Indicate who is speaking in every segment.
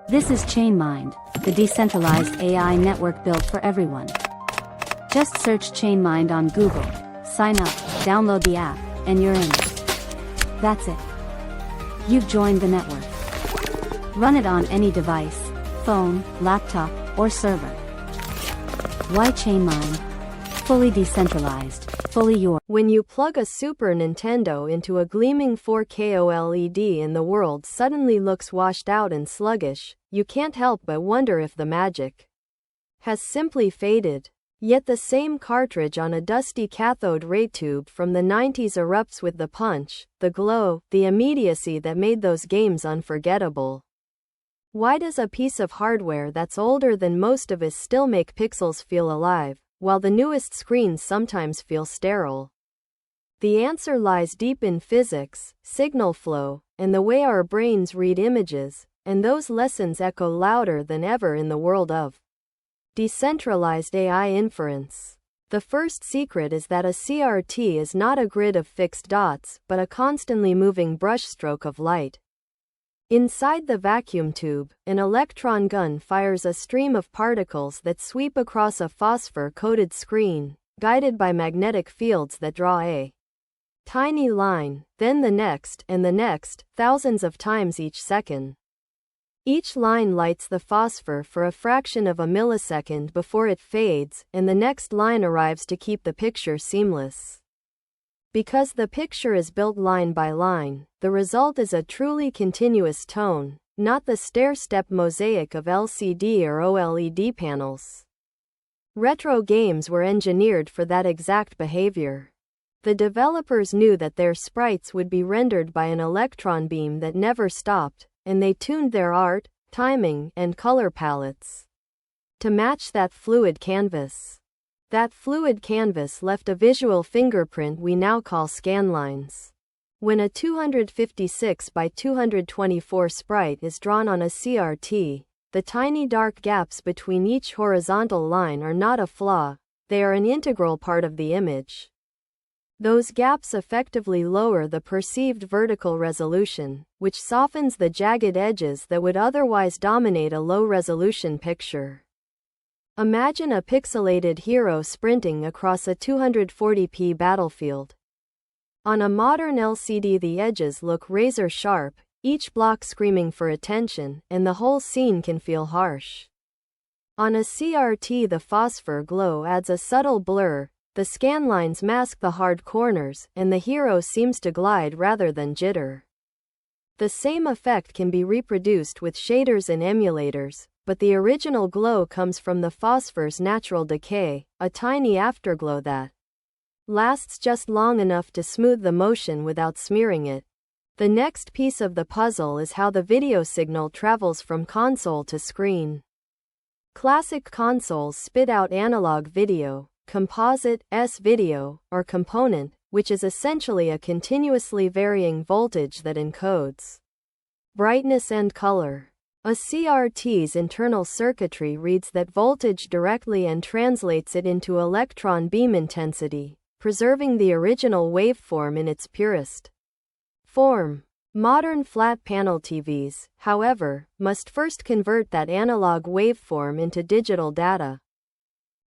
Speaker 1: This is ChainMind, the decentralized AI network built for everyone. Just search ChainMind on Google, sign up, download the app, and you're in. That's it. You've joined the network. Run it on any device, phone, laptop, or server. Why ChainMind? Fully decentralized, fully yours.
Speaker 2: When you plug a Super Nintendo into a gleaming 4K OLED and the world suddenly looks washed out and sluggish, you can't help but wonder if the magic has simply faded. Yet the same cartridge on a dusty cathode ray tube from the 90s erupts with the punch, the glow, the immediacy that made those games unforgettable. Why does a piece of hardware that's older than most of us still make pixels feel alive, while the newest screens sometimes feel sterile? The answer lies deep in physics, signal flow, and the way our brains read images, and those lessons echo louder than ever in the world of decentralized AI inference. The first secret is that a CRT is not a grid of fixed dots, but a constantly moving brushstroke of light. Inside the vacuum tube, an electron gun fires a stream of particles that sweep across a phosphor-coated screen, guided by magnetic fields that draw a tiny line, then the next, and the next, thousands of times each second. Each line lights the phosphor for a fraction of a millisecond before it fades, and the next line arrives to keep the picture seamless. Because the picture is built line by line, the result is a truly continuous tone, not the stair-step mosaic of LCD or OLED panels. Retro games were engineered for that exact behavior. The developers knew that their sprites would be rendered by an electron beam that never stopped, and they tuned their art, timing, and color palettes to match that fluid canvas. That fluid canvas left a visual fingerprint we now call scanlines. When a 256 by 224 sprite is drawn on a CRT, the tiny dark gaps between each horizontal line are not a flaw, they are an integral part of the image. Those gaps effectively lower the perceived vertical resolution, which softens the jagged edges that would otherwise dominate a low-resolution picture. Imagine a pixelated hero sprinting across a 240p battlefield. On a modern LCD, the edges look razor-sharp, each block screaming for attention, and the whole scene can feel harsh. On a CRT, the phosphor glow adds a subtle blur, the scanlines mask the hard corners, and the hero seems to glide rather than jitter. The same effect can be reproduced with shaders and emulators, but the original glow comes from the phosphor's natural decay, a tiny afterglow that lasts just long enough to smooth the motion without smearing it. The next piece of the puzzle is how the video signal travels from console to screen. Classic consoles spit out analog video, composite, S-video, or component, which is essentially a continuously varying voltage that encodes brightness and color. A CRT's internal circuitry reads that voltage directly and translates it into electron beam intensity, preserving the original waveform in its purest form. Modern flat-panel TVs, however, must first convert that analog waveform into digital data.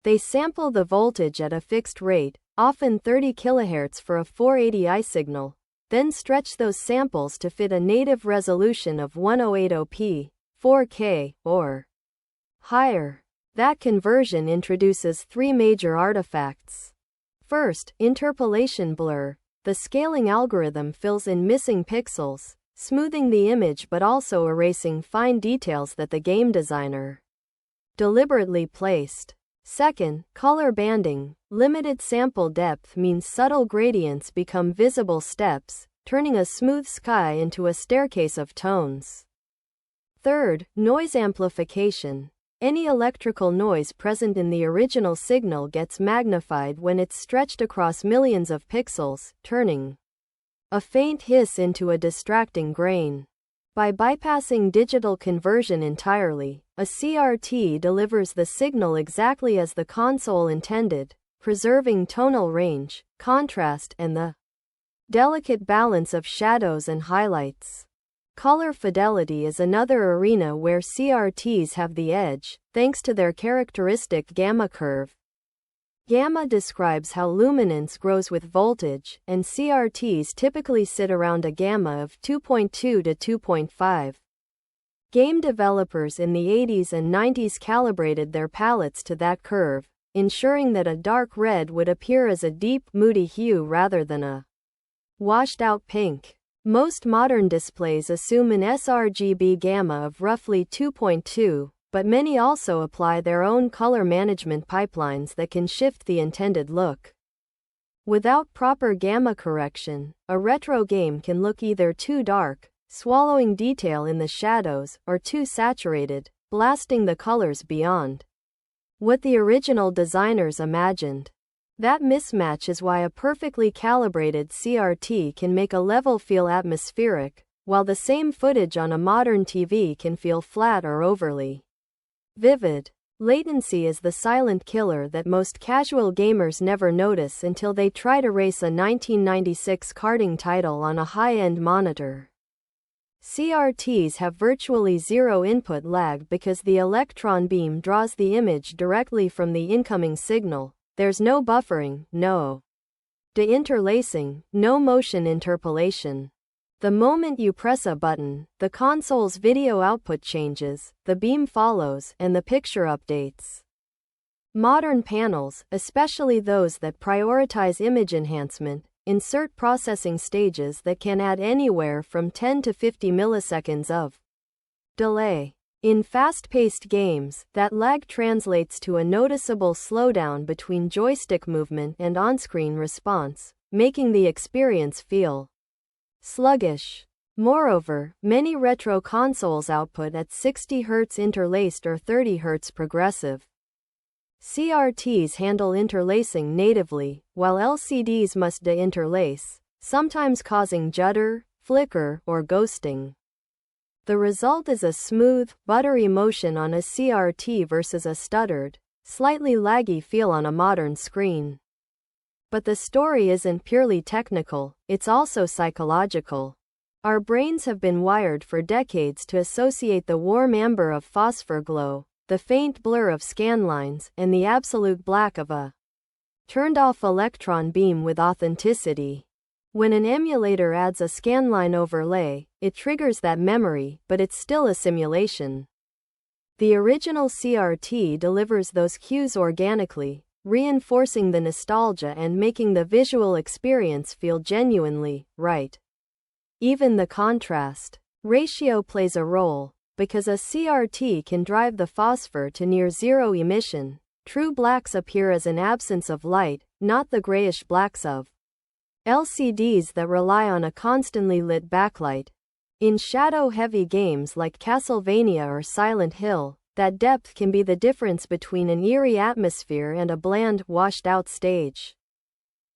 Speaker 2: They sample the voltage at a fixed rate, often 30 kHz for a 480i signal, then stretch those samples to fit a native resolution of 1080p, 4K, or higher. That conversion introduces three major artifacts. First, interpolation blur. The scaling algorithm fills in missing pixels, smoothing the image but also erasing fine details that the game designer deliberately placed. Second, color banding. Limited sample depth means subtle gradients become visible steps, turning a smooth sky into a staircase of tones. Third, noise amplification. Any electrical noise present in the original signal gets magnified when it's stretched across millions of pixels, turning a faint hiss into a distracting grain. By bypassing digital conversion entirely, a CRT delivers the signal exactly as the console intended, preserving tonal range, contrast, and the delicate balance of shadows and highlights. Color fidelity is another arena where CRTs have the edge, thanks to their characteristic gamma curve. Gamma describes how luminance grows with voltage, and CRTs typically sit around a gamma of 2.2 to 2.5. Game developers in the 80s and 90s calibrated their palettes to that curve, ensuring that a dark red would appear as a deep, moody hue rather than a washed-out pink. Most modern displays assume an sRGB gamma of roughly 2.2, but many also apply their own color management pipelines that can shift the intended look. Without proper gamma correction, a retro game can look either too dark, swallowing detail in the shadows, or too saturated, blasting the colors beyond what the original designers imagined. That mismatch is why a perfectly calibrated CRT can make a level feel atmospheric, while the same footage on a modern TV can feel flat or overly vivid. Latency is the silent killer that most casual gamers never notice until they try to race a 1996 karting title on a high-end monitor. CRTs have virtually zero input lag because the electron beam draws the image directly from the incoming signal. There's no buffering, no deinterlacing, no motion interpolation. The moment you press a button, the console's video output changes, the beam follows, and the picture updates. Modern panels, especially those that prioritize image enhancement, insert processing stages that can add anywhere from 10 to 50 milliseconds of delay. In fast-paced games, that lag translates to a noticeable slowdown between joystick movement and on-screen response, making the experience feel sluggish. Moreover, many retro consoles output at 60 Hz interlaced or 30 Hz progressive. CRTs handle interlacing natively, while LCDs must deinterlace, sometimes causing judder, flicker, or ghosting. The result is a smooth, buttery motion on a CRT versus a stuttered, slightly laggy feel on a modern screen. But the story isn't purely technical, it's also psychological. Our brains have been wired for decades to associate the warm amber of phosphor glow, the faint blur of scan lines, and the absolute black of a turned-off electron beam with authenticity. When an emulator adds a scanline overlay, it triggers that memory, but it's still a simulation. The original CRT delivers those cues organically, reinforcing the nostalgia and making the visual experience feel genuinely right. Even the contrast ratio plays a role, because a CRT can drive the phosphor to near zero emission. True blacks appear as an absence of light, not the grayish blacks of LCDs that rely on a constantly lit backlight. In shadow-heavy games like Castlevania or Silent Hill, that depth can be the difference between an eerie atmosphere and a bland, washed-out stage.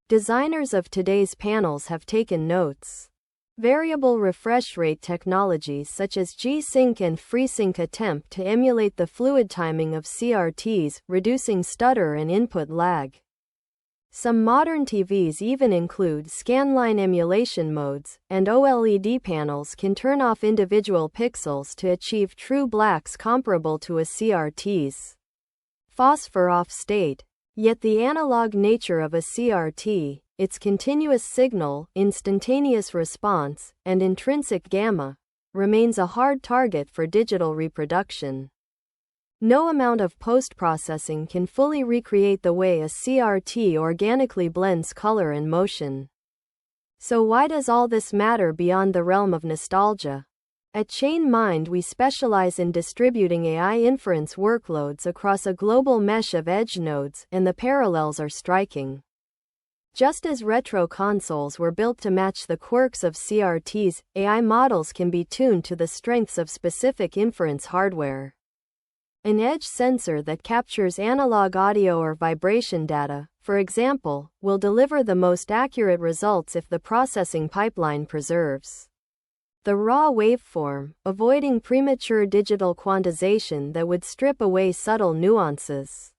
Speaker 2: Designers of today's panels have taken notes. Variable refresh rate technologies such as G-Sync and FreeSync attempt to emulate the fluid timing of CRTs, reducing stutter and input lag. Some modern TVs even include scanline emulation modes, and OLED panels can turn off individual pixels to achieve true blacks comparable to a CRT's phosphor off state. Yet the analog nature of a CRT, its continuous signal, instantaneous response, and intrinsic gamma, remains a hard target for digital reproduction. No amount of post-processing can fully recreate the way a CRT organically blends color and motion. So why does all this matter beyond the realm of nostalgia? At ChainMind we specialize in distributing AI inference workloads across a global mesh of edge nodes, and the parallels are striking. Just as retro consoles were built to match the quirks of CRTs, AI models can be tuned to the strengths of specific inference hardware. An edge sensor that captures analog audio or vibration data, for example, will deliver the most accurate results if the processing pipeline preserves the raw waveform, avoiding premature digital quantization that would strip away subtle nuances.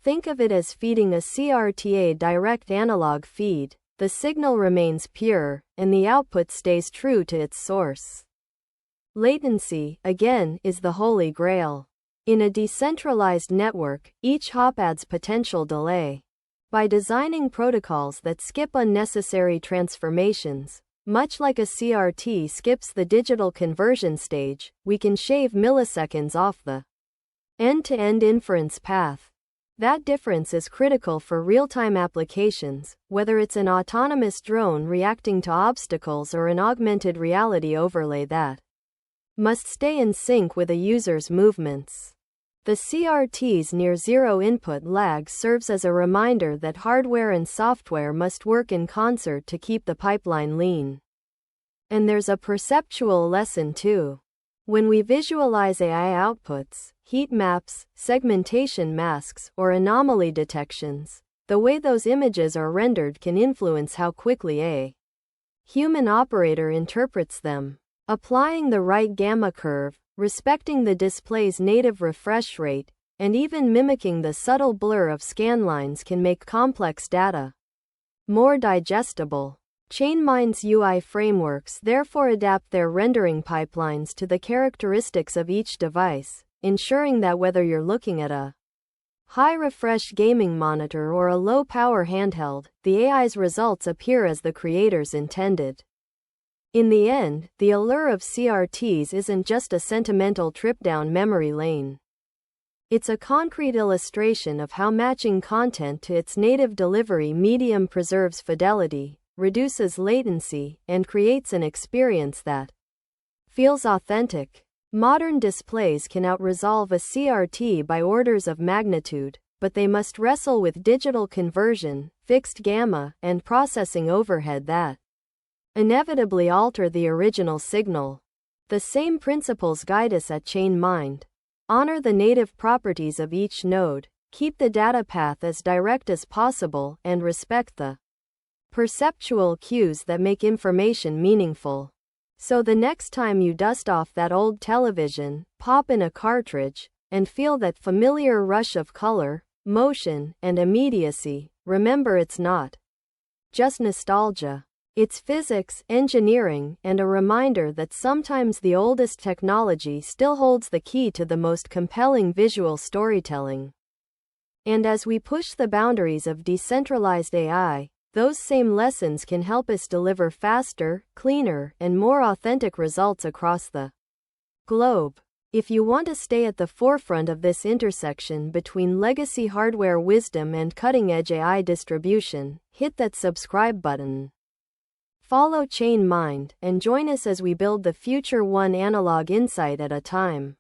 Speaker 2: Think of it as feeding a CRT a direct analog feed. The signal remains pure, and the output stays true to its source. Latency, again, is the holy grail. In a decentralized network, each hop adds potential delay. By designing protocols that skip unnecessary transformations, much like a CRT skips the digital conversion stage, we can shave milliseconds off the end-to-end inference path. That difference is critical for real-time applications, whether it's an autonomous drone reacting to obstacles or an augmented reality overlay that must stay in sync with a user's movements. The CRT's near-zero input lag serves as a reminder that hardware and software must work in concert to keep the pipeline lean. And there's a perceptual lesson too. When we visualize AI outputs, heat maps, segmentation masks, or anomaly detections, the way those images are rendered can influence how quickly a human operator interprets them. Applying the right gamma curve, respecting the display's native refresh rate, and even mimicking the subtle blur of scanlines can make complex data more digestible. ChainMind's UI frameworks therefore adapt their rendering pipelines to the characteristics of each device, ensuring that whether you're looking at a high-refresh gaming monitor or a low-power handheld, the AI's results appear as the creators intended. In the end, the allure of CRTs isn't just a sentimental trip down memory lane. It's a concrete illustration of how matching content to its native delivery medium preserves fidelity, reduces latency, and creates an experience that feels authentic. Modern displays can outresolve a CRT by orders of magnitude, but they must wrestle with digital conversion, fixed gamma, and processing overhead that inevitably alter the original signal. The same principles guide us at ChainMind. Honor the native properties of each node, keep the data path as direct as possible, and respect the perceptual cues that make information meaningful. So the next time you dust off that old television, pop in a cartridge, and feel that familiar rush of color, motion, and immediacy, remember it's not just nostalgia. It's physics, engineering, and a reminder that sometimes the oldest technology still holds the key to the most compelling visual storytelling. And as we push the boundaries of decentralized AI, those same lessons can help us deliver faster, cleaner, and more authentic results across the globe. If you want to stay at the forefront of this intersection between legacy hardware wisdom and cutting-edge AI distribution, hit that subscribe button. Follow ChainMind, and join us as we build the future one analog insight at a time.